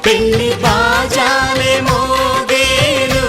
పెళ్లి బాజాలే మోగేను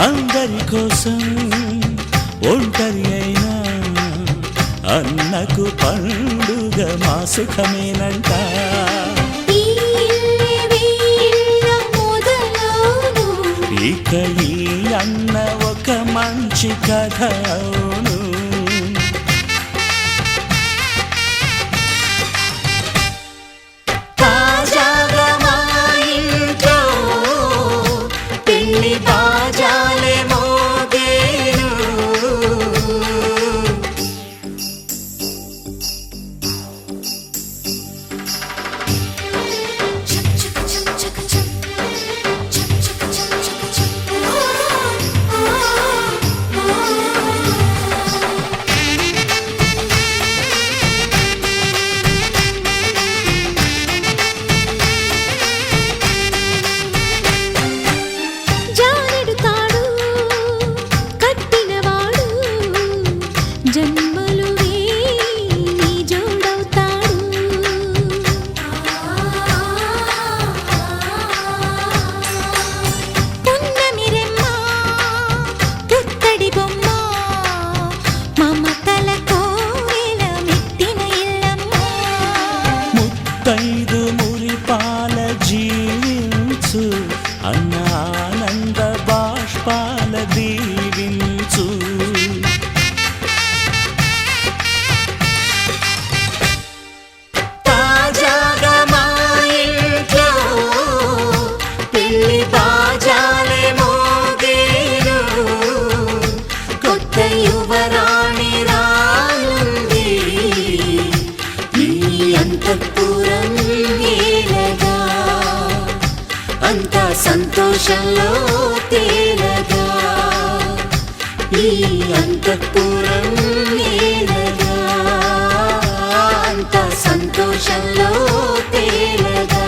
అందరి కోసం ఒంటరి అయినా అన్నకు పండుగ మా సుఖమేనంట ఇక ఈ అన్న ఒక మంచి కథ అవును తాజాగా మా ఇంట్లో పెళ్లి బాజాలే మోగేను ముత్తైదు మురిపాల జీవించు అన్న ఆనంద బాష్పాల దీవించు తాజాగా మా ఇంట్లో పెళ్లి బాజాలే మోగేను కొత్త యువరాణి రానుంది అంతఃపురం ఏలగా అంతా సంతోషంలో తేలగా ఈ అంతఃపురం ఏలగా అంతా సంతోషంలో తేలగా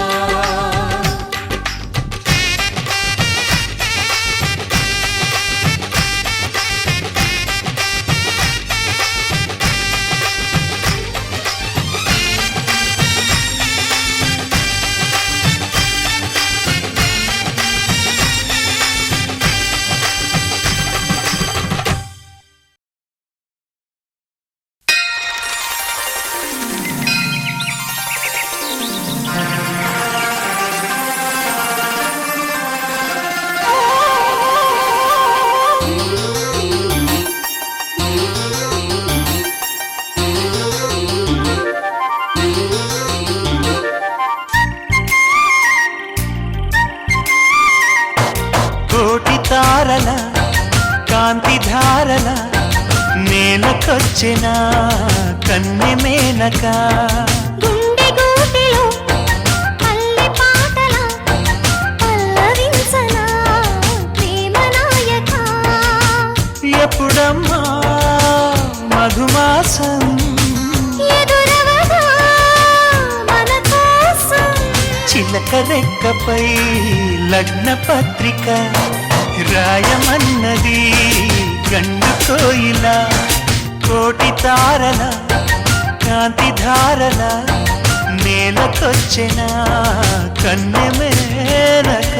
తారల కాంతి ధారల నేలకొచ్చిన కన్నె మేనక గుండె గూటిలో పల్లె పాటల పల్లవించన ప్రేమ నాయక ఎప్పుడమ్మా మధుమాసం ఎదురవగా మన కోసం చిలక రెక్కపై లగ్న పత్రిక రాయమన్నది గండు కోయిల కోటి తారల కాంతి ధారల నేలకొచ్చిన కన్నె మేనక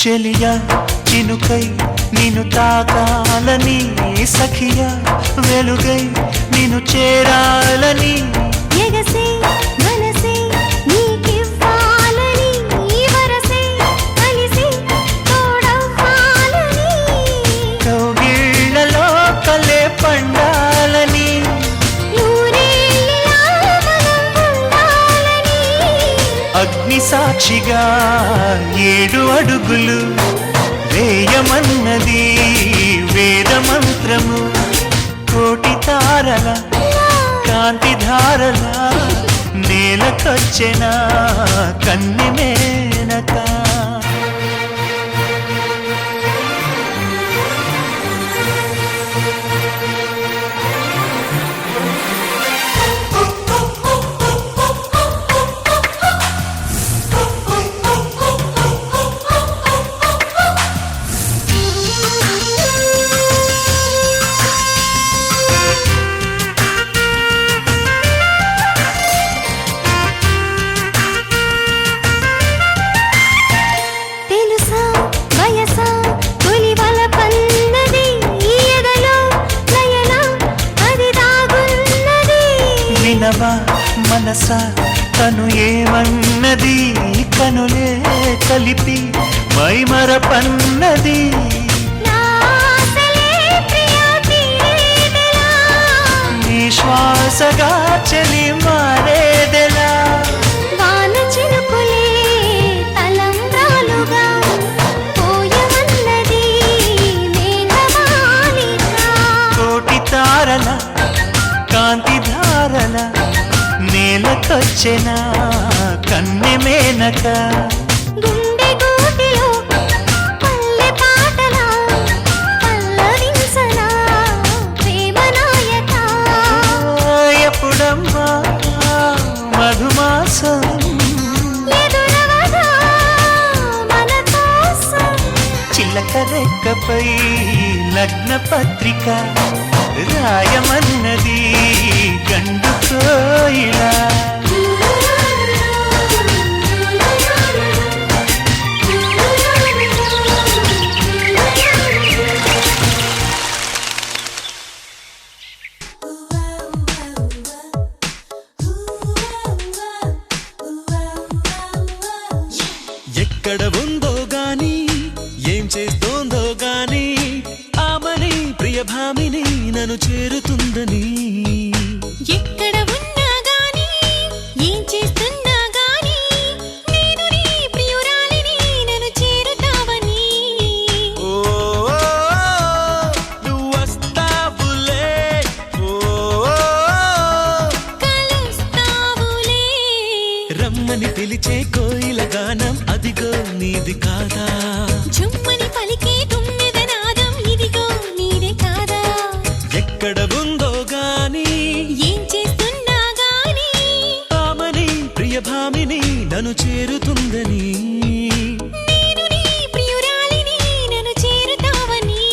చెలియా చినుకై నిన్ను తాకాలని సఖియా వెలుగై నిన్ను చేరాలని ఎగసే మనసే నీకివ్వాలని వరసే కలిసి తోడవ్వాలని కౌగిళ్ళలో కలే పండాలని నూరేళ్ళ మనం ఉండాలని అగ్ని సాక్షిగా 7 అడుగులు వేయమన్నది వేద మంత్రము కోటి తారల కాంతి ధారల నేలకొచ్చెన కన్నె మేనక తెలుసా వయసా తొలివల పన్నది ఎదలో లయల అది దాగున్నది వినవా మనసా తను ఏమన్నది కనులే కలిపి మైమరపన్నది నా ఆశలే ప్రియా తీరేదెలా నీ శ్వాసగా చలి మారేదెలా వాన చినుకులే తలంబ్రాలుగా పోయమన్నది మేఘమాలిక కోటి తారల కాంతి ధారల నేలకొచ్చెన కన్నె మేనక గుండె గూటిలో పల్లె పాటల పల్లవించనా ప్రేమ నాయక ఎప్పుడమ్మా మధుమాసం ఎదురవదా మన కోసం చిలక రెక్కపై లగ్న పత్రిక రాయమన్నది గండు కోయిలా ఎక్కడ ఉందో గాని ఏం చేస్తోందో గాని ఆమని ప్రియభామిని నన్ను చేరుతుందని ఎక్కడ ఉన్నా గాని ఏం చేస్తున్నా గాని నేను నీ ప్రియురాలిని నన్ను చేరుతావని ఓ నువ్వు వస్తావులే ఓ కలుస్తావులే రమ్మని పిలిచే కోయిల గానం అదిగో నీది కాదా జుమ్మని పలికే తుమ్మెద నాదం ఇదిగో నీదే కాదా ఎక్కడ ఉందో గాని ఏం చేస్తున్నా గాని ఆమని ప్రియభామిని నన్ను చేరుతుందని నేను నీ ప్రియురాలిని నన్ను చేరుతావని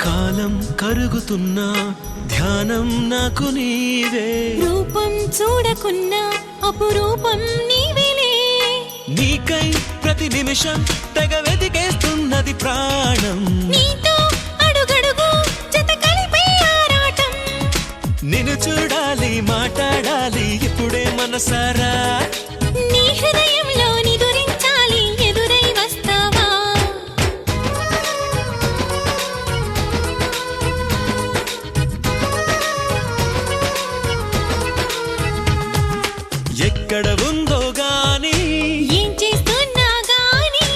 కాలం కరుగుతున్నా ధ్యానం నాకు నీవే రూపం చూడకున్నా అపురూపం నీవేలే నీకై ప్రతి నిమిషం తెగ వెతికేస్తున్నది ప్రాణం నీతో అడుగడుగు జత కలిపే ఆరాటం నిన్ను చూడాలి మాట్లాడాలి ఇప్పుడే మనసారా నీ హృదయంలో నిదురించాలి ఎదురై వస్తావా ఎక్కడ ఉందో గాని ఏం చేస్తున్నా గాని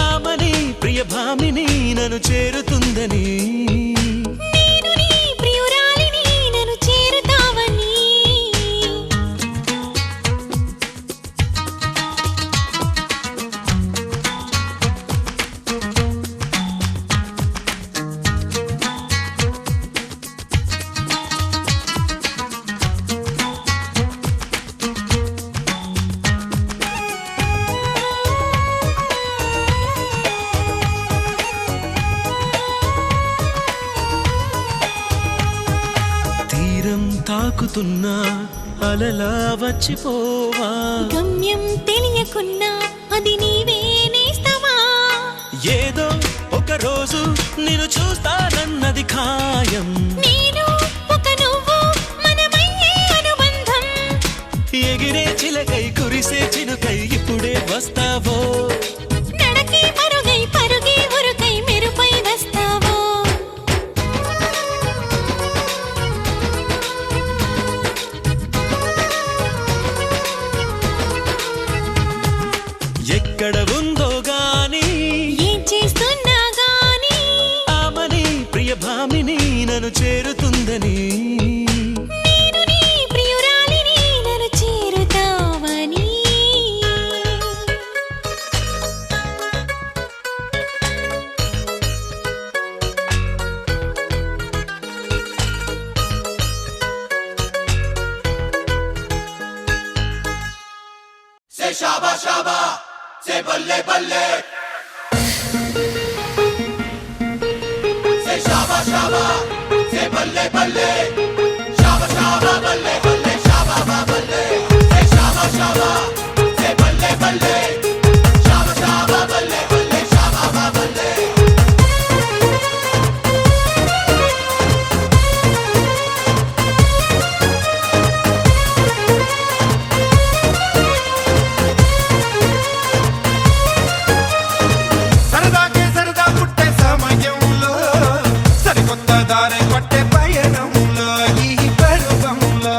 ఆమని ప్రియభామిని నన్ను చేరుతుందని నేను నీ ప్రియురాలిని నన్ను చేరుతావని ఉరుకుతున్నా అలలా వచ్చిపోవా గమ్యం తెలియకున్నా అది నీవే నేస్తమా ఏదో ఒక రోజు నిన్ను చూస్తానన్నది ఖాయం నేను ఒక నువ్వు మనమయ్యే అనుబంధం ఎగిరే చిలకై కురిసే చినుకై ఇప్పుడే వస్తావో నడకే పరుగై పరుగే ఉరుకై మెరుపై వస్తావో ఎక్కడ ఉందో గాని ఏం చేస్తున్నా గానీ ఆమని ప్రియభామిని నన్ను చేరుతుందని నేను నీ ప్రియురాలిని నన్ను చేరుతావని Say shaba shaba, say balle balle. Say shaba shaba, say balle balle. Shaba shaba balle balle, shaba ba balle. Say shaba shaba, say balle balle. Shaba shaba balle balle, shaba ba balle. సరదాకే సరదా పుట్టే సమయంలో సరికొత్త దారి పట్టే పయనంలో ఈ పరువంలో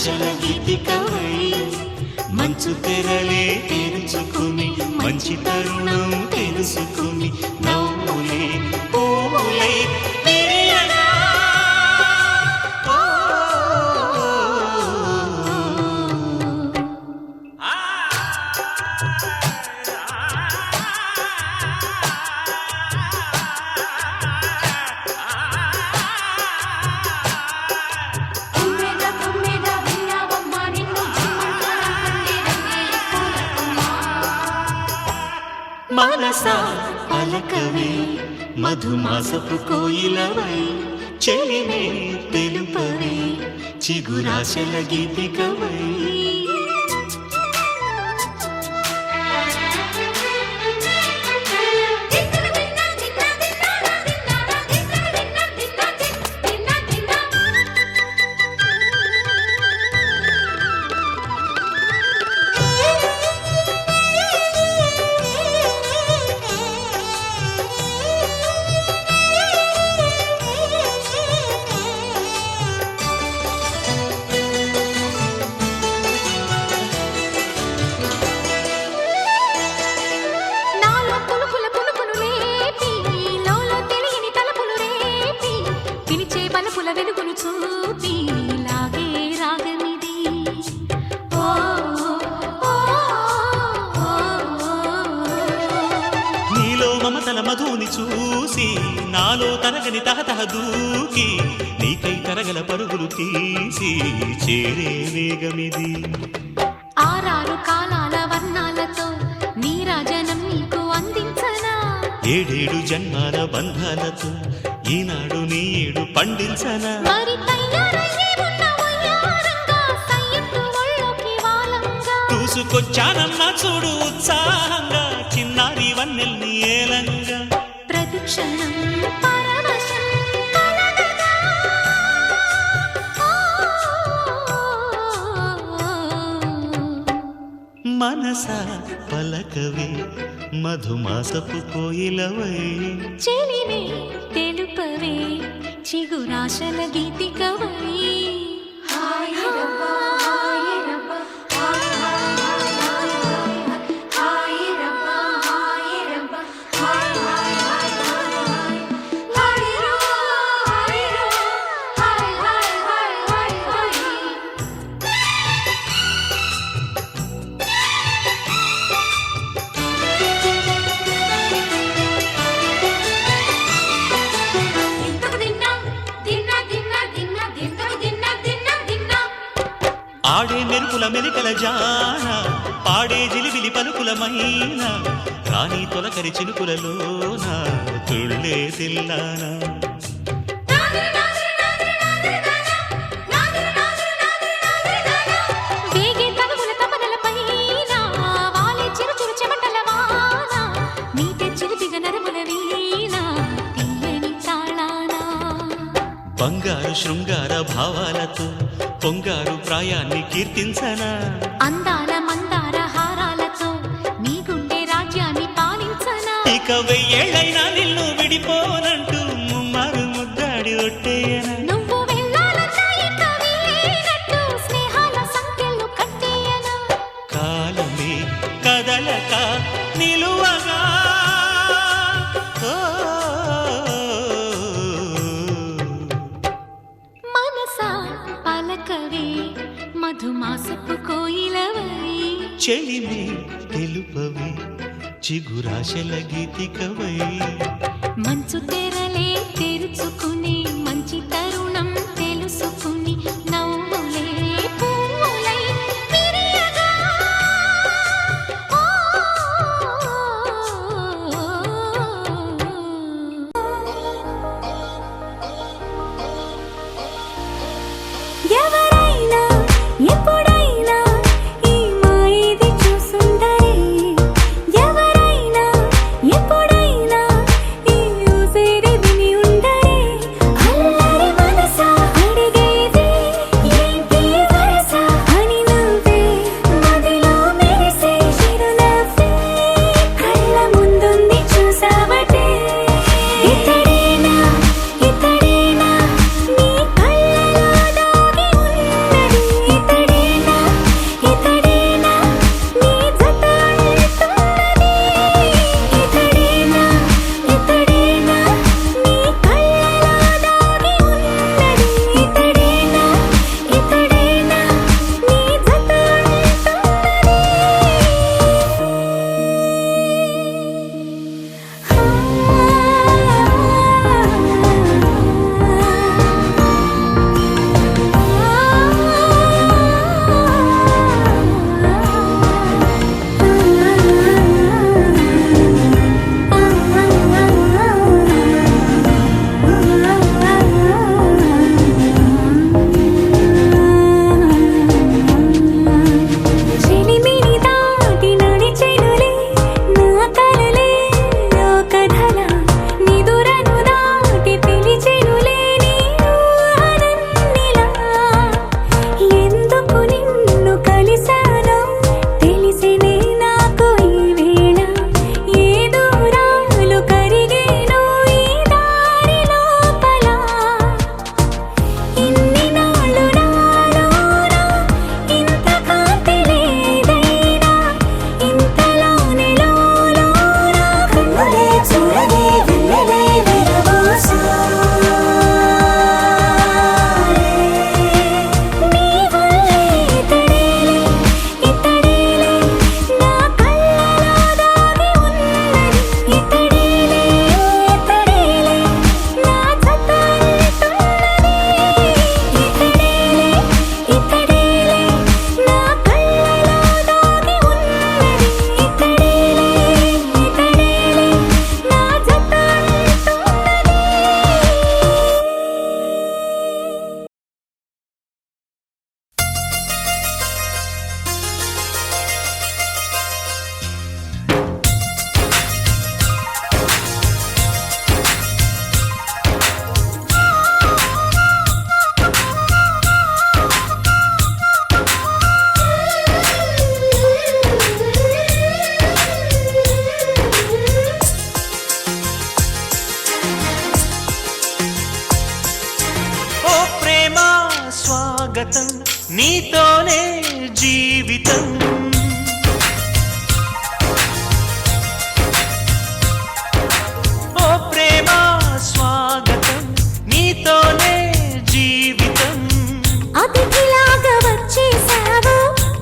చిగురాశల గీతికవై మంచు తెరలే తెరుచుకుని మంచి తరుణం తెలుసుకుని నవ్వులే పూలై విరియగా. తుమ్మెద తుమ్మెద విన్నావమ్మా నిన్ను జిమ్మంటానంటే రంగేలి పూలకుమ్మా. మనసా పలకవే మధుమాసపు కోయిలవై చెలిమే తెలుపవే చిగురాశల గీతికవై. నాలో పులుకుల పులుకును లేపి లోలో తెలియని తలపులు రేపి పిలిచే బలపుల వెలుగును చూపి లాగే రాగమిది. ఓ ఓ, ఓ, నీలో మమతల మధుని చూసి నాలో తరగని తహతహ దూకి నీకై తరగల పరుగులు తీసి చేరే వేగమిది. ఆరారు కాలాల వర్ణాలతో నీరాజనం నీకు అందించనా. ఏడేడు జన్మాల బంధాలతో ఈనాడు నీ ఏడు పండించనా. మరి తయారయ్యే ఉన్న వయ్యారంగా సయ్యత్తు ఒళ్ళోకి వాలంగా. చూసుకొచ్చానమ్మా చూడు ఉత్సాహంగా చిన్నారి వన్నెల్ని ఏలంగా. ప్రతిక్షణం పరవశం కలగగా. మనసా పలకవే మధుమాసపు కోయిలవై చెలిమే తెలుపవే చిగురాశల గీతికవై. ఆడే మెరుపుల మెలికల జాన పాడే జిలిబిలి పలుకుల మైన రాణి తొలకరి చిలుకులలోన తుళ్ళే తిల్లానా. వేగే తనువుల తపనలపైన వాలే చిరుచురు చెమటల వాన నీటే చిరుతిగ నరముల వీణ తీయని తాళానా. బంగారు శృంగార భావాలతో పొంగారు ప్రాయాన్ని కీర్తించనా. అందాల మందార హారాలతో నీ గుండె రాజ్యాన్ని పాలించనా. ఇక వెయ్యేళ్ళైనా నిన్ను విడిపోనంటూ ముమ్మారు ముద్దాడి ఒట్టేయనా. నువ్వు వెళ్ళాలన్నా ఇక వీలేనట్టు స్నేహాల సంఖ్యలు కట్టేయనా. కాలమే కదలక నిలువగా. ఓ, మనసా పలకవే మధుమాసపు కోయిలవై చెలిమే తెలుపవే చిగురాశల గీతికవై. మంచు తెరలే తెరుచుకుని మంచి తరుణం తెలుసుకుని నవ్వులే పూలై విరియగా. ఓ, ఎవరైనా ఎప్పుడైనా ఈ మాయది చూసుండరే. ఎవరైనా ఎప్పుడైనా ఈ ఊసేరి విని ఉండరే.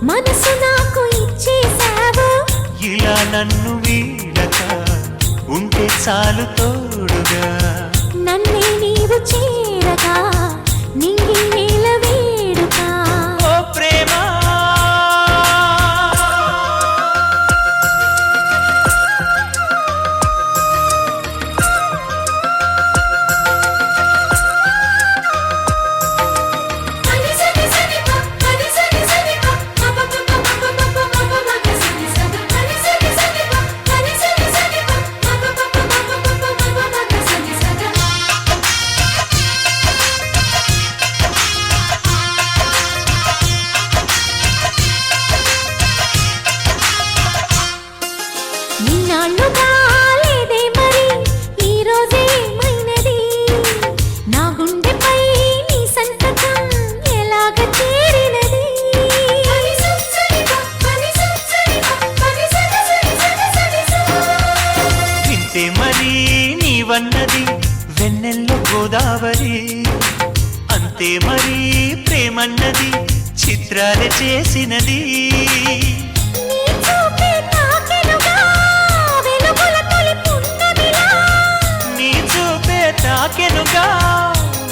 మనసు నాకు ఇచ్చేసావు. ఇలా నన్ను వీడక ఉంటే చాలు తోడుగా. నన్నే నీవు చేరగా నింగి నేల వేడుక. ఓ ప్రేమ నిన్నాళ్ళుగా లేదే మరి ఈ రోజే మైనది. నా గుండెపై నీ సంతకం ఎలాగ చేరినది. వింటే మరి నీవన్నది వెన్నెల్లో గోదావరి. అంతే మరి ప్రేమన్నది చిత్రాలు చేసినది. నీ చూపే తాకెనుగా వెలుగుల తొలి పున్నమిలా. నీ చూపే తాకెనుగా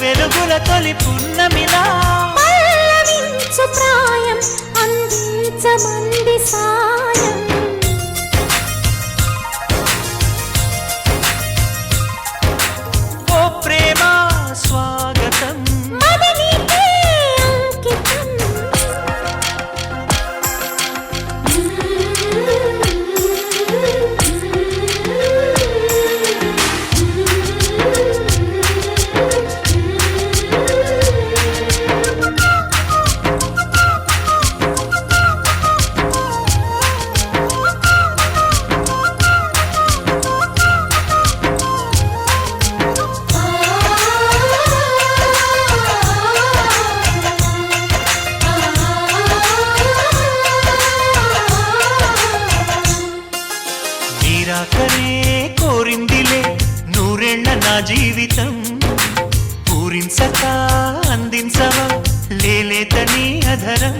వెలుగుల తొలి పున్నమిలా. పల్లవించు ప్రాయం అందించమంది సాయం. ఓ ప్రేమ స్వాగతం. మది నీకే అంకితం. నీరాకనే కోరిందిలే నూరేళ్ల నా జీవితం. పూరించక అందించవా లేలేతని అధరం.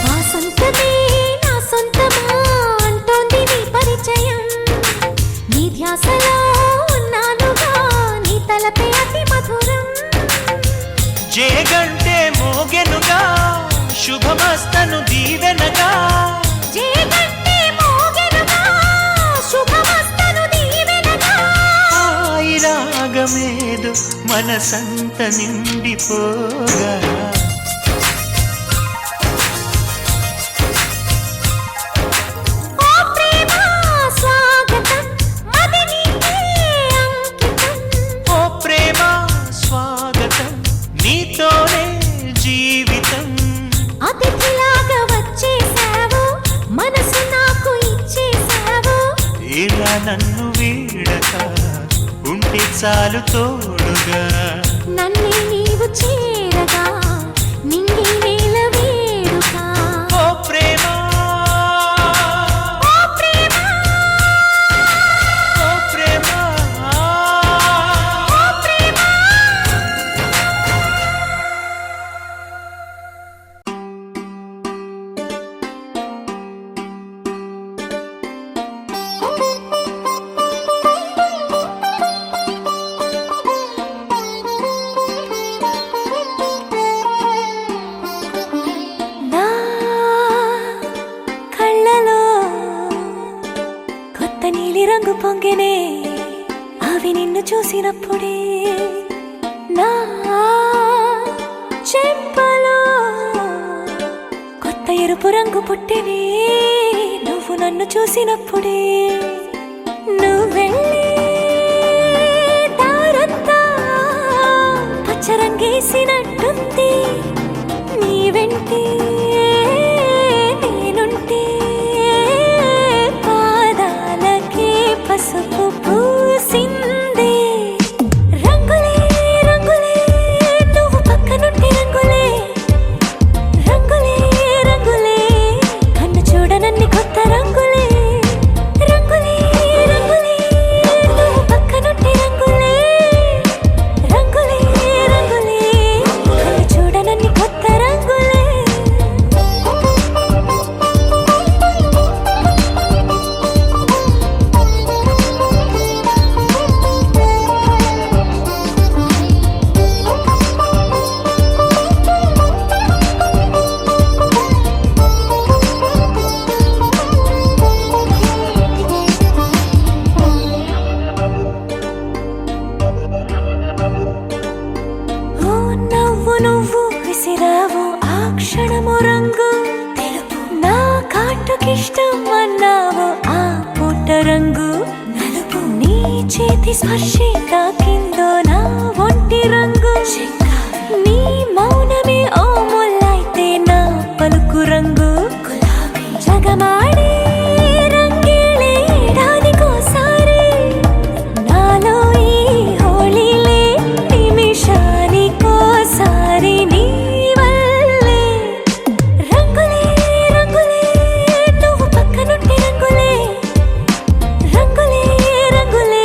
వాసంతమే నా సొంతమా అంటోంది నీ పరిచయం. నీ ధ్యాసలో ఉన్నానుగా నీ తలపే అతి మధురం. జేగంటే మోగెనుగా శుభమస్తను దీవెనగా. జేగంటే మోగెనుగా శుభమస్తను దీవెనగా. హాయి రాగమేదు మనసంత నిండిపోగా. ఓ ప్రేమ స్వాగతం మది నీకే అంకితం. ఓ ప్రేమ స్వాగతం నీతోనే జీవితం. అతిథిలాగా వచ్చేసావు మనసు నాకు ఇచ్చేసావు. ఇలా నన్ను వీడక ఉంటే చాలు తోడుగా. నన్నే నీవు చేరగా నింగి నేల వేడుక. ఓ ప్రేమ ఓ ప్రేమ ఓ ప్రేమ ఓ ప్రేమ. నా కళ్ళలో కొత్త నీలి రంగు పొంగెనే అవి నిన్ను చూసినప్పుడే. నా చెంపలో కొత్త ఎరుపు రంగు పుట్టెనే నువ్వు నన్ను చూసినప్పుడే. నువ్వెళ్ళే దారంతా పచ్చరంగేసినట్టుంది. నీ వెంటే నేనుంటే పాదాలకే పసుపు పూసిందే. రంగులే రంగులే నువ్వు పక్కనుంటే రంగులే. రంగులే రంగులే కన్ను చూడనన్ని కొత్త రంగులే. రంగులే రంగులే నువ్వు పక్కనుంటే రంగులే. రంగులే నువ్వు విసిరావు ఆ క్షణము రంగు తెలుపు నా కాటుకిష్టం అన్నావు ఆ పూట రంగు నలుపు నీ చేతి స్పర్శే తాకిందో నా ఒంటి రంగు నీ మౌనమే ఓ ముల్లైతే నా పలుకు రంగు గులాబీ జగమాడే రంగేళే ఏడాదికోసారి నాలో ఈ హోళీలే నిమిషానికోసారి నీ వల్లే రంగులే రంగులే నువ్వు పక్కనుంటే రంగులే రంగులే రంగులే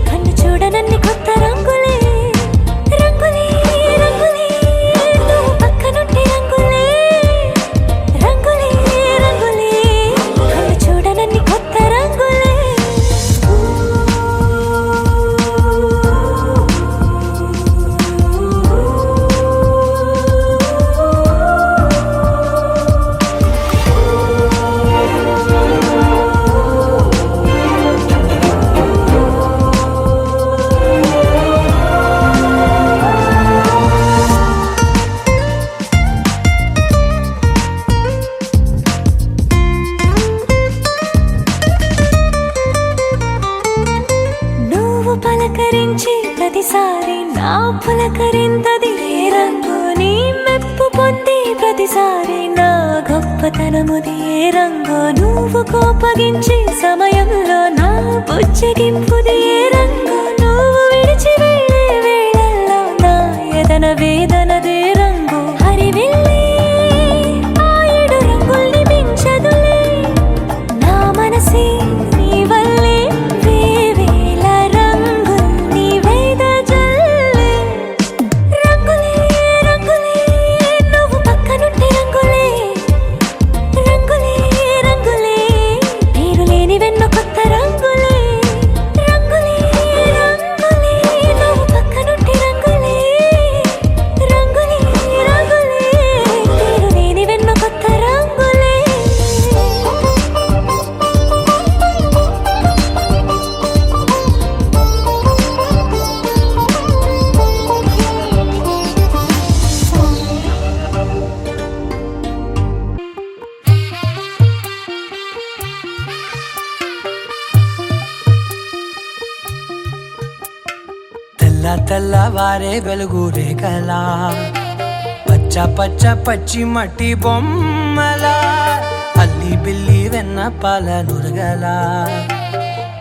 కన్ను చూడనన్ని కొత్త రంగులే రంగులే రంగులే నువ్వు పక్కనుంటే రంగులే రంగులే రంగులే కన్ను చూడనన్ని కొత్త రంగులే నువ్వు పలకరించి ప్రతిసారి నా పులకరింతది ఏ రంగు నీ మెప్పు పొంది ప్రతిసారి నా గొప్పతనముది ఏ రంగు నువ్వు కోపగించి సమయంలో నా బుజ్జగింపుది ఏ రంగు నువ్వు విడిచి వెళ్ళే వేళల్లో నా ఎదన వేదనదే రంగు హరివిల్లే ఆ ఏడు రంగుల్ని మించదులే నా మనసే నీ వల్లే వేవేల రంగుల్ని వెదజల్లే రంగులే రంగులే నువ్వు పక్కనుంటే రంగులే రంగులే రంగులే పేరు లేని వెన్న కొత్త రంగులే రంగులే రంగులే నువ్వు పక్కనుంటే రంగులే రంగులే రంగులే పేరు లేని వెన్న కొత్త రంగులే తెల్ల తెల్లవారే వెలుగు రేఖలా పచ్చ పచ్చ పచ్చి మట్టి బొమ్మలా అల్లి బిల్లి వెన్న పాల నురగలా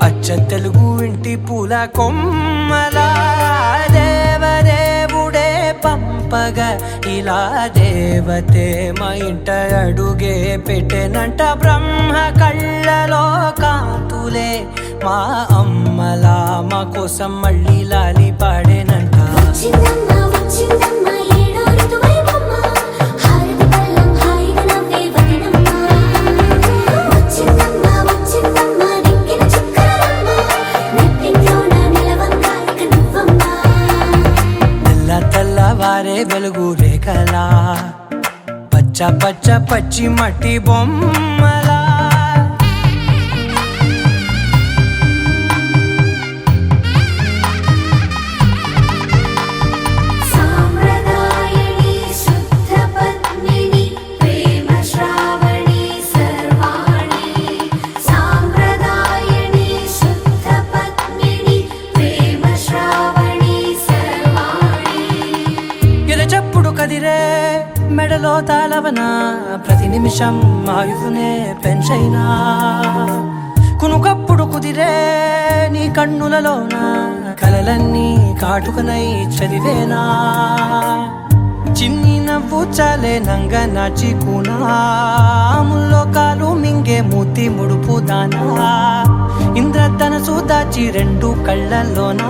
అచ్చ తెలుగు ఇంటి పూల కొమ్మలా దేవదేవుడే పంపగా ఇలా దేవతే మా ఇంట అడుగే పెట్టెనంట బ్రహ్మ కళ్ళలో కాంతులే మా అమ్మలా మా కోసం మళ్ళీ లాలి పాడేనంట వచ్చిందమ్మ వచ్చిందమ్మ ఏడో ఋతువైవమ్మ హారతి పళ్ళం హాయిగా నవ్వే వదినమ్మ వచ్చిందమ్మ వచ్చిందమ్మ నెక్కిన చుక్కలమ్మ నెట్టింట్లోన నిలవంగా ఇక నువ్వమ్మ తెల్ల తెల్లవారే వెలుగు రేఖలా పచ్చ పచ్చ పచ్చి మట్టి బొమ్మలా సాంప్రదాయని శుద్ధ పద్మిని ప్రేమ శ్రావణి సర్వాణి సాంప్రదాయని శుద్ధ పద్మిని ప్రేమ శ్రావణి సర్వాణి ఎరచప్పుడు కదిరే మెడలో తాళవన ప్రతి నిమిషం ఆయువునే పెంచైనా కునుకప్పుడు కుదిరే నీ కన్నులలోన కలలన్నీ కాటుకనై చదివేనా చిన్ని నవ్వు చాలే నంగ నాచి కూనాముల్లో కాలు మింగే మూతి ముడుపు దానా ఇంద్రధనసు దాచి రెండు కళ్ళల్లోనా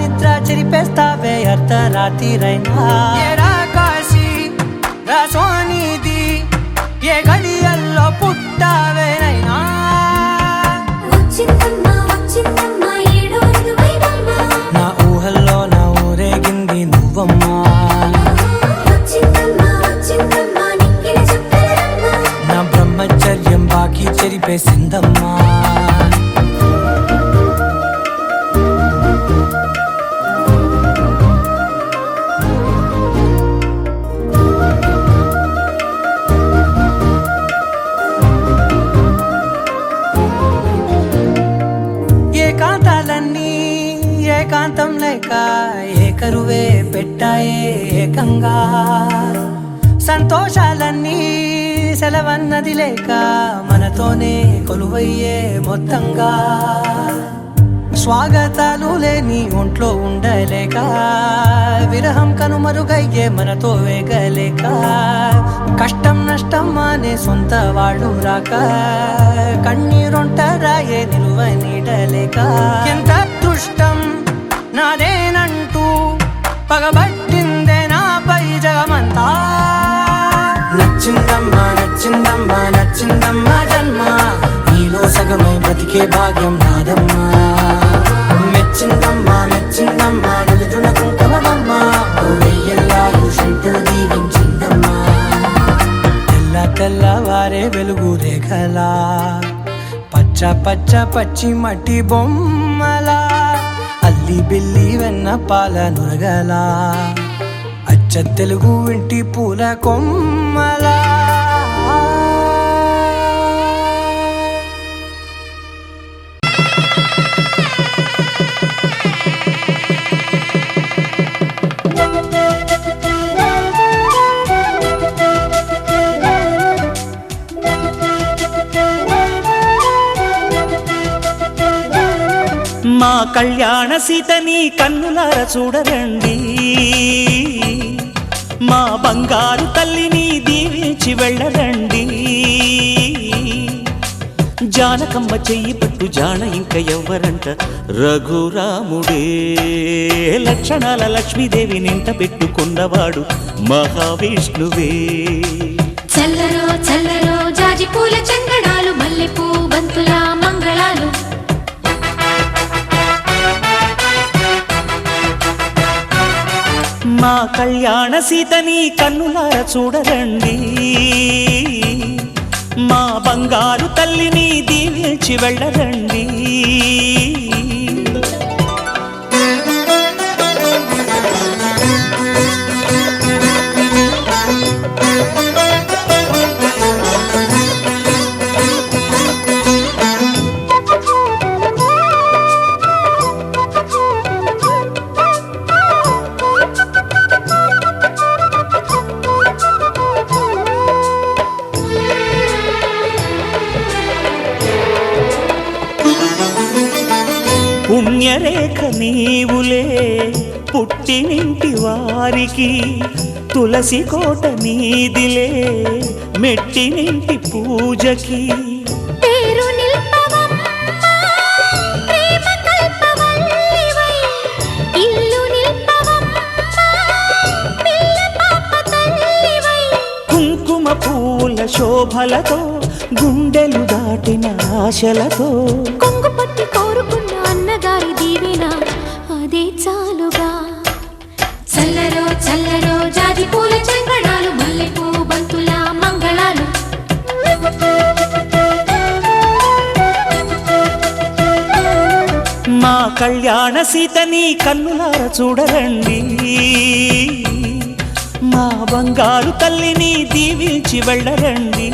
నిద్ర చెరిపేస్తావే అర్ధరాత్రిరైనా ఏడా కాశీ రాసోనిది ఏ గడియల్లో పుట్టావేనైనా వచ్చిందమ్మ వచ్చిందమ్మ ఏడో ఋతువైవమ్మ నా ఊహల్లో నా ఊరేగింది నువ్వమ్మా వచ్చిందమ్మ వచ్చిందమ్మ నెక్కిన చుక్కలమ్మ నా బ్రహ్మచర్యం బాకీ చెరిపేసిందమ్మా ఏకంగా సంతోషాలన్నీ సెలవన్నది లేక మనతోనే కొలువయ్యే మొత్తంగా స్వాగతాలు లేని ఒంట్లో ఉండలేక విరహం కనుమరుగయ్యే మనతో వేగలేక కష్టం నష్టం అనే సొంత వాళ్ళు రాక కన్నీరొంటరాయే నిలువ నీడలేక ఎంత అదృష్టం నాదేనంటూ పగబట్టిందే నాపై జగమంతా నచ్చిందమ్మా నచ్చిందమ్మా నచ్చిందమ్మా జన్మ నీలో సగమై బ్రతికే భాగ్యం నాదమ్మా మెచ్చిందమ్మా మెచ్చిందమ్మా నుదుటిన కుంకుమమ్మా వెయ్యల్లాలు శంకరు దీవించిందమ్మా తెల్ల తెల్లవారే వెలుగు రేఖలా పచ్చ పచ్చ పచ్చి మట్టి బొమ్మలా అల్లి బిల్లి వెన్న పాల నురగలా అచ్చ తెలుగు ఇంటి పూల కొమ్మలా మా కళ్యాణ సీతని కన్నులార చూడరండి మా బంగారు తల్లిని దీవించి వెళ్ళరండి జానకమ్మ చెయ్యి పట్టు జాన ఇంక ఎవ్వరంట రఘురాముడే లక్షణాల లక్ష్మీదేవి నింట పెట్టుకున్నవాడు మహావిష్ణువే చల్లరో చల్లరో జాజి పూల చందనాలు మల్లెపూ బంతుల మంగళాలు మా కళ్యాణ సీతని కన్నులార చూడరండి మా బంగారు తల్లిని దీవించి వెళ్ళరండి పుణ్యరేఖ నీవులే పుట్టినింటి వారికి తులసి కోట నీదిలే మెట్టినింటి పూజకి పేరు నిల్పవమ్మా ప్రేమ కల్పవల్లివై ఇల్లు నిల్పవమ్మా పిల్ల పాప తల్లివై కుంకుమ పూల శోభలతో గుండెలు దాటిన ఆశలతో కొంగు పట్టి కోరుకున్న అన్నగారి దీవెన అదే చాలుగా చల్లరో చల్లరో జాజి పూల చందనాలు మల్లెపూ బంతుల మంగళాలు మా కళ్యాణ సీతని కన్నులార చూడరండి మా బంగారు తల్లిని దీవించి వెళ్ళరండి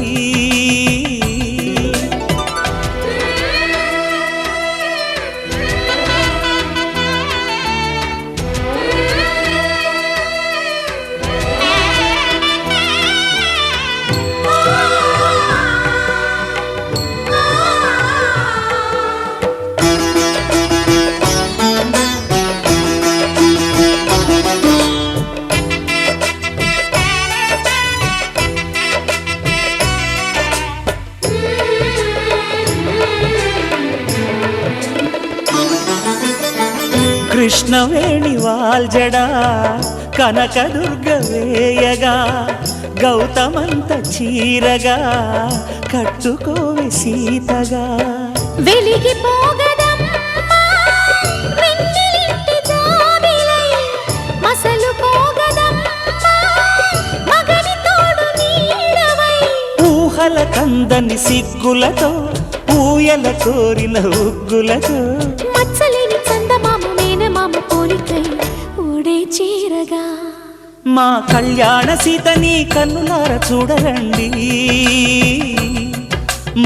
కృష్ణవేణి వాల్జడా కనకదుర్గ వేయగా గౌతమంత చీరగా కట్టుకోవి సీతగా వెలిగిపోగదమ్మా వెన్నెలింటి జాబిలై మసలుకోగదమ్మా మగని తోడు నీడవై ఊహల కందని సిగ్గులతో ఊయల కోరిన ఉగ్గులతో మచ్చలేని చందమామ మేనమామ పోలికై ఓడే చీరగా మా కళ్యాణ సీతని కన్నులార చూడరండి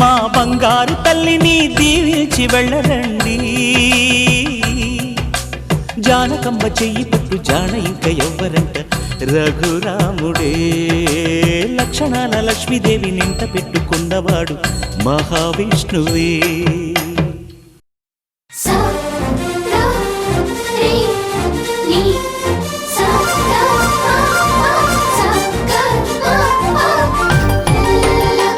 మా బంగారు తల్లిని దీవించి వెళ్ళరండి జానకమ్మ చెయ్యి పట్టు జాన ఇంక ఎవ్వరంట రఘురాముడే లక్షణాల లక్ష్మీదేవి నింట పెట్టుకున్నవాడు మహావిష్ణువే సా రా రే ని సా రా సా గ మా లా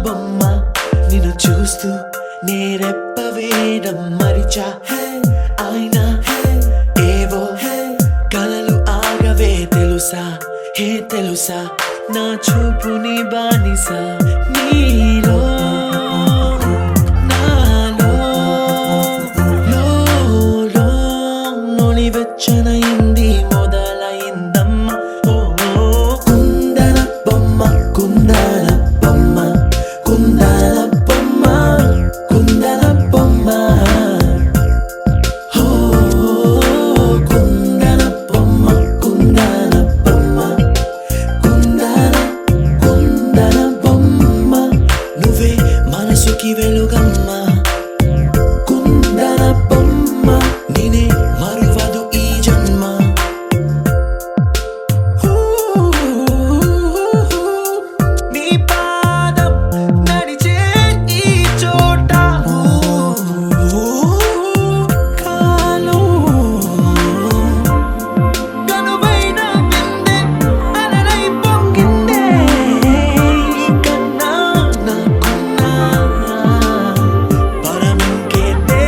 బొమ్మ నిన్ను చూస్తూ నేరెప్ప వేయడం మరిచా అయినా ఏవో కలలు ఆగవే తెలుసా హే తెలుసా నా చూపుని బానిసా నీలో నాలో లోని వెచ్చనైంది మొదలైందమ్మ ఓ కుందన బొమ్మ కుందన బొమ్మ కుందన బొమ్మ కుందన బొమ్మ ఓ కుందన బొమ్మ కుందన బొమ్మ కుందన బొమ్మ నువ్వే మనసుకి వెలుగమ్మ కుందన బొమ్మ నేనే మరువదు ఈ జన్మ నీ పాదం నడిచే ఈ చోట కాలం కనువైన విందే అలరై పొంగిందే కన్నా నాకున్నా పరమింకేదే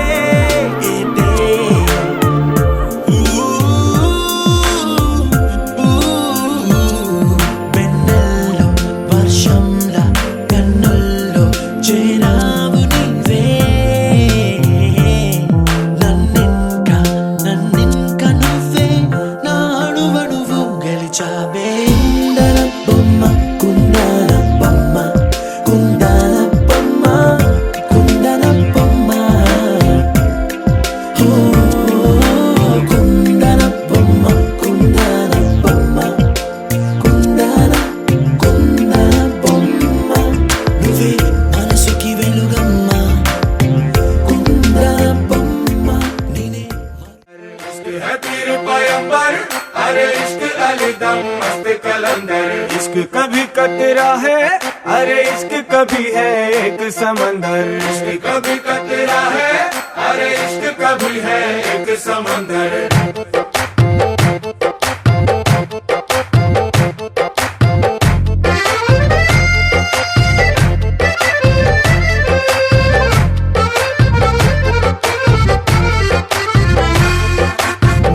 వెన్నెల్లో వర్షంలా కన్నుల్లో చేరావు నీవే నన్నింక నువ్వే నాడువడువు గెలిచావే కుందన బొమ్మ కుందన బొమ్మ కుందన బొమ్మ కుందన బొమ్మ ఓ కుందన బొమ్మ కుందన బొమ్మ కుందన బొమ్మ నువ్వే మనసుకి వెలుగమ్మ కుందన బొమ్మ నేనే इश्क है पीर पैगंबर अरे इश्क अली दम मस्त कलंदर इश्क कभी कतरा है अरे इश्क कभी है एक समंदर इश्क कभी कतरा है अरे इश्क कभी है एक समंदर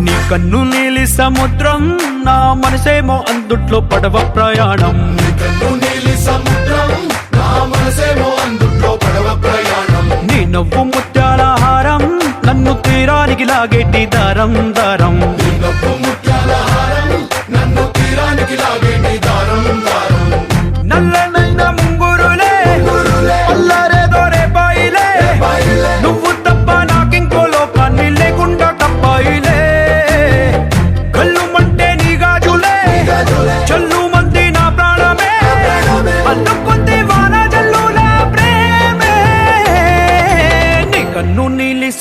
నీ కన్ను నీలి సముద్రం నా మనసేమో అందుట్లో పడవ ప్రయాణం కన్ను నీలి సముద్రం నా మనసేమో అందుట్లో పడవ ప్రయాణం నీ నవ్వు ముత్యాల హారం నన్ను తీరానికి లాగేటి దారం దారం నీ నవ్వు ముత్యాల హారం నన్ను తీరానికి లాగేటి దారం దారం నల్లనైన ముంగురులే అల్లరేదో రేపాయిలే నువ్వు తప్ప నాకింకో లోకాన్ని లేకుండా తప్పాయిలే కళ్ళు మంటే నీ గాజులే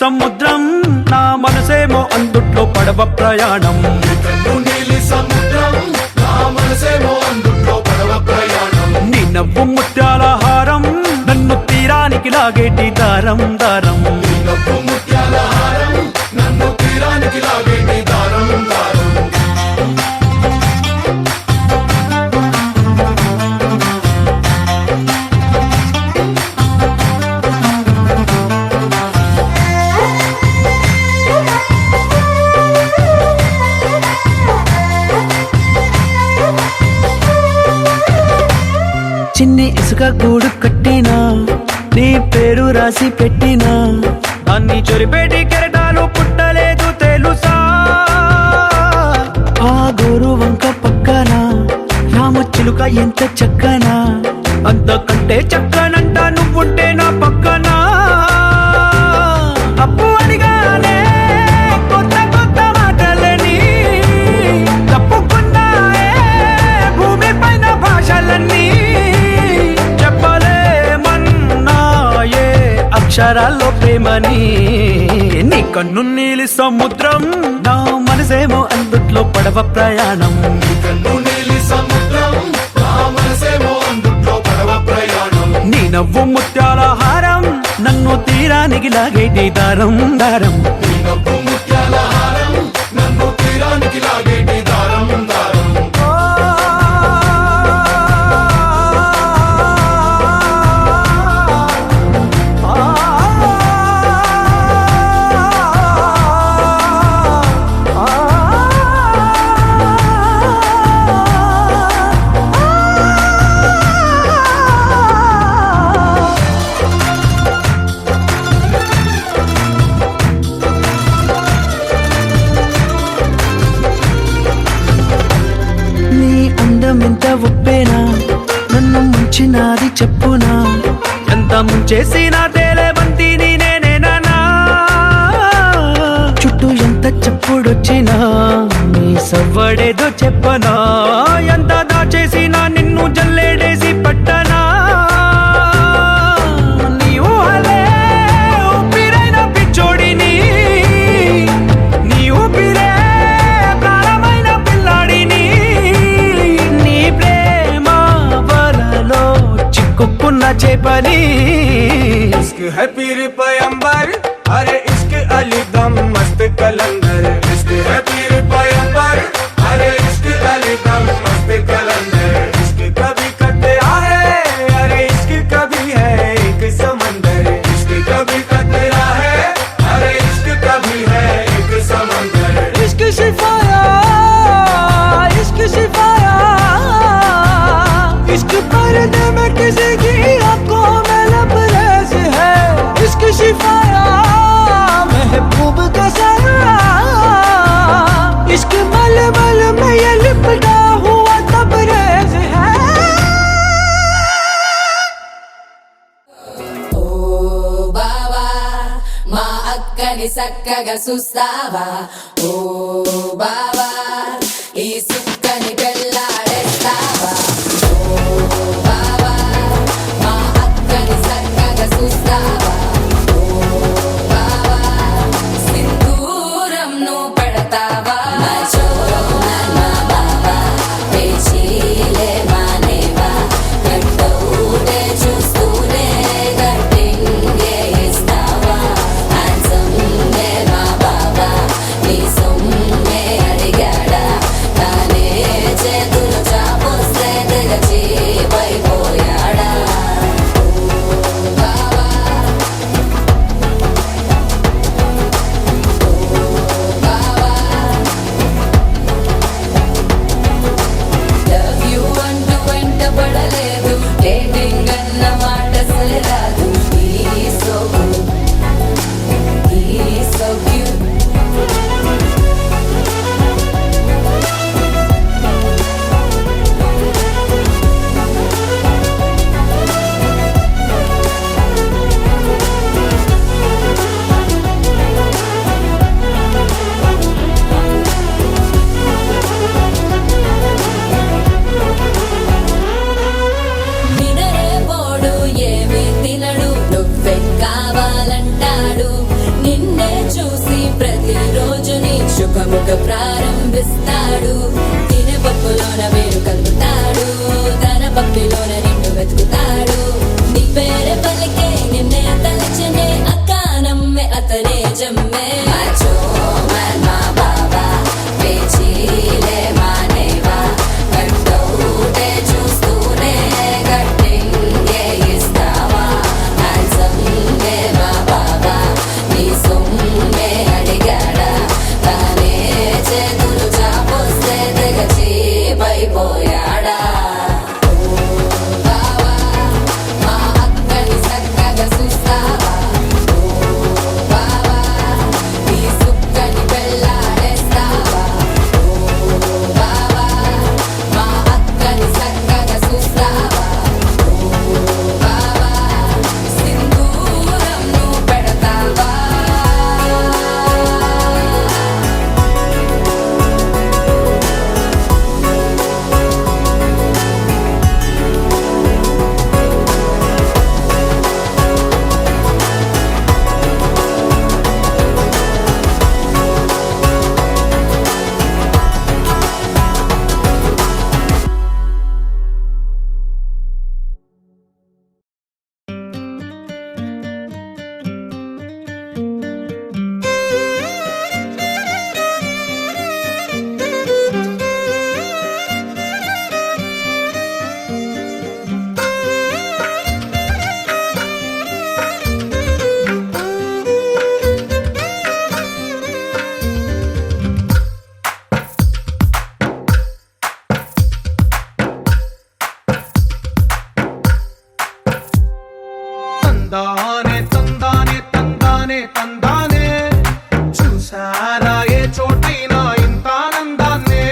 సముద్రం నా మనసేమో అందుట్లో పడవ ప్రయాణం కన్ను నీలి సముద్రం నా మనసేమో అందుట్లో పడవ ప్రయాణం నీ నవ్వు ముత్యాల హారం నన్ను తీరానికి లాగేటి దారం దారం నీ నవ్వు ముత్యాల హారం నన్ను తీరానికి లాగేటి దారం దారం చిన్ని ఇసుక గూడు కట్టినా నీ పేరు రాసి పెట్టినా దాన్ని చొరిపేటి కెరటాలు పుట్టలేదు తెలుసా ఆ గోరు వంక పక్కన రామచిలుక ఎంత చక్కనా అంతకంటే చక్కనంట నువ్వుంటే నా పక్కన అప్పు అడిగానే కొత్త కొత్త మాటలని తప్పుకున్నాయే భూమి పైన భాషలన్నీ చెప్పలేమన్నాయే అక్షరాల్లో ప్రేమని నీ కన్ను నీలి సముద్రం నా మనసేమో అందుట్లో పడవ ప్రయాణం కన్ను నీలి సముద్రం నా మనసేమో అందుట్లో పడవ ప్రయాణం నీ నవ్వు ముత్యాల హారం నన్ను తీరానికి లాగేటి దారం దారం నీ నవ్వు ముత్యాల హారం నన్ను తీరానికి లాగేటి దారం దారం ఎంత ఒప్పేనా నన్ను ముంచినాది చెప్పునా ఎంత ముంచేసినా తేలేవంతిని నేనేనా చుట్టూ ఎంత చెప్పుడొచ్చినా నీ సవ్వడేదో చెప్పనా ఎంత దాచేసినా నిన్ను జల్లేడేసి పట్టనా నీ ఊహలే ఊపిరైన పిచ్చోడిని నీ ఊపిరే ప్రాణమైన పిల్లాడిని చిక్కుకున్న చేపని इश्क है पीर पैगंबर अरे इश्क अली दम मस्त कलंदर इश्क है पीर पैगंबर अरे इश्क अली दम मस्त कलंदर इश्क कभी कतरा है अरे इश्क कभी है एक समंदर इश्क कभी कतरा है अरे इश्क कभी है एक समंदर इश्क शिफाया इश्क शिफाया इश्क पर्दे में किसी की आंखों में लबरेज है इश्क शिफाया महबूब का सरा इश्क मलमल में ये लिपटा हुआ तबरेज है ఓ బావా మా అక్కని సక్కగా చూస్తావా ఓ బావా ఈ సుక్కని పెళ్ళాడేస్తావా ఓ బావా మా అక్కని సక్కగా చూస్తావా ఓ బావా సింధూరం నువ్వు పడతావా మా బావా పేచీలే మానేవా కట్టౌటే చూస్తూనే కట్టింగే ఇస్తావా హ్యాండ్సమ్మే మా బావా నీ సొమ్మే అడిగాడా తానే చేతులు చాపొస్తే తెగచిపోయాడా బావా లవ్ యూ అంటూ వెంట పడలేదు డేటింగ్ అన్న మాట అసలు రాదు He's so cute నినరే పోడు ఏమి తినడు నువ్వే కావాలంటాడు నిన్నే ప్రతిరోజుని శుభముగా ప్రారంభిస్తాడు. తినపప్పులోన వేరు కలుపుతాడు, తన పప్పిలోన నిన్ను వెతుకుతాడు. నీ పేరే పలికే నిన్నే తలచనే అక్క నమ్మే అతనే జమ్మే. మాచో మా బాబా పేచీలే మానేవా, కట్టౌటే చూస్తూనే కట్టింగే ఇస్తావా. హ్యాండ్సమ్గే మా బాబా నీ సొమ్మే అడిగాడా, తానే చేతులు చాపొస్తే తెగ చీపైపోయాడా. మా అక్కని చక్కగా చూస్తావా, బావా నీ సుక్కని పెళ్ళాడేస్తావా. బావా మా అక్కని చక్కగా చూస్తావా, బావా సింధూరం నువ్వు పెడతావా. తందానే తందానే తందానే తందానే, చూసారా ఏ చోటైనా ఇంత ఆనందాన్నే.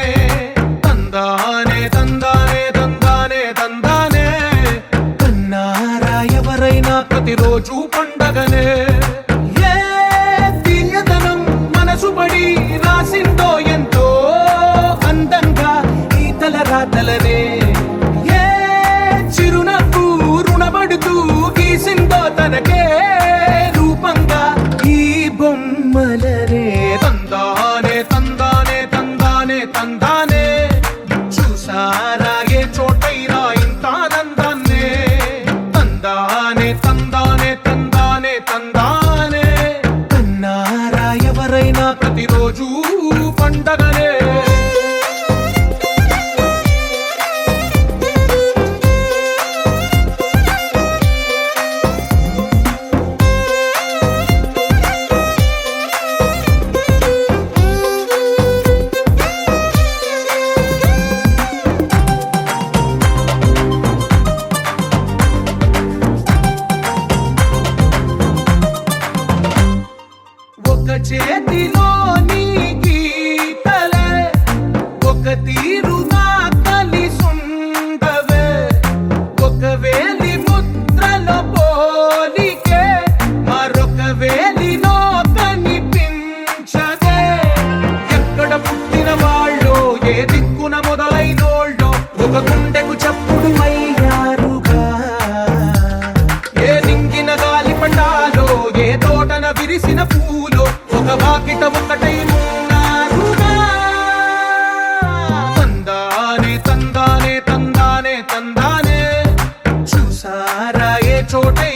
తందానే తందానే తందానే తందానే, కన్నారా ఎవరైనా ప్రతిరోజు పండగనే. ఏ తీయదనం మనసు పడి రాసిందో ఎంతో అందంగా ఈ తలరాతలనే. ఏ చిరునవ్వు రుణపడుతూ గీసిందో తనకే రూపంగా ఈ బొమ్మలనే. తందానే తందానే తందానే తందానే, చూసారా ఏ చోటైనా ఇంత ఆనందాన్నే. తందానే తందానే తందానే తందానే, కన్నారా ఎవరైనా ప్రతిరోజు పండగనే. ఒక చేతిలో నీ గీతలే ఒక తీరుగా కలిసుండవే. ఒక వేలి ముద్రలో పోలికే మరొక వేలిలో కనిపించదే. ఎక్కడ పుట్టిన వాళ్ళో ఏ దిక్కున మొదలైనోళ్ళో ఒక గుండెకు చప్పుడు అయ్యారుగా. ఏ నింగిన గాలి పండాలో ఏ తోటన విరిసిన పూలో ఒక వాకిట ఒకటై ఉన్నారుగా. తందానే తందానే తందానే తందానే, చూసారా ఏ చోటై